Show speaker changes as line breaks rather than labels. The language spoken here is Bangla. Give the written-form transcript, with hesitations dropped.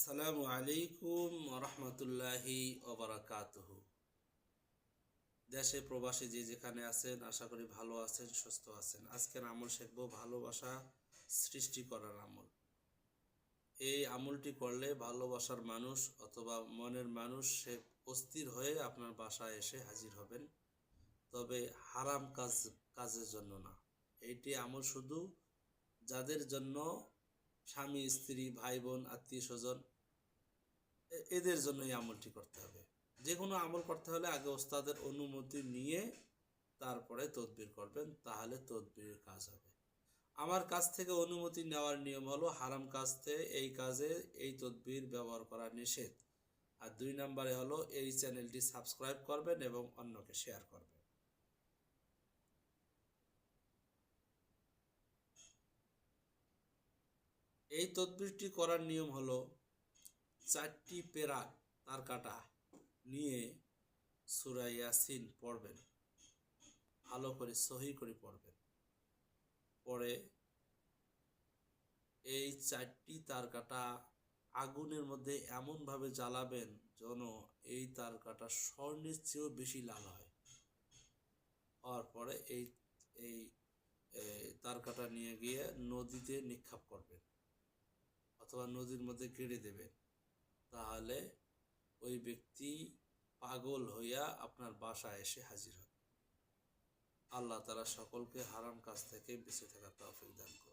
আসসালামু আলাইকুম রহমতুল্লাহি ওবারাকাতুহু। দেশে প্রবাসী যে যেখানে আছেন আশা করি ভালো আছেন, সুস্থ আছেন। আজকের আমল শিখব ভালোবাসা সৃষ্টি করার আমল। এই আমলটি করলে ভালোবাসার মানুষ অথবা মনের মানুষ সে অস্থির হয়ে আপনার বাসায় এসে হাজির হবেন, তবে হারাম কাজের জন্য না। এইটি আমল শুধু যাদের জন্য স্বামী স্ত্রী ভাই বোন আত্মীয় স্বজন এদের জন্য এই আমলটি করতে হবে। যে কোনো আমল করতে হলে আগে ওস্তাদের অনুমতি নিয়ে তারপরে তদবির করবেন, তাহলে তদবিরের কাজ হবে। আমার কাছ থেকে অনুমতি নেওয়ার নিয়ম হলো হারাম কাজ থেকে এই কাজে এই তদবির ব্যবহার করা নিষেধ। আর 2 নম্বরে হলো এই চ্যানেলটি সাবস্ক্রাইব করবেন এবং অন্যকে শেয়ার করবেন। এই তদবিরটি করার নিয়ম হলো 4টি পেরাক তার কাটা নিয়ে সূরা ইয়াসিন পড়বেন, ভালো করে সহি করে পড়বেন। পরে এই 4টি তার কাটা আগুনের মধ্যে এমনভাবে জ্বালাবেন যেন এই তার কাটা স্বর্ণের চেয়েও বেশি লাল হয়। হওয়ার পরে এই এই তার কাটা নিয়ে গিয়ে নদীতে নিক্ষেপ করবেন অথবা নদীর মধ্যে গেড়ে দেবেন। তাহলে ওই ব্যক্তি পাগল হইয়া আপনার বাসায় এসে হাজির হবে। আল্লাহ তাআলা সকলকে হারাম কাজ থেকে বেঁচে থাকার তৌফিক দান করুন।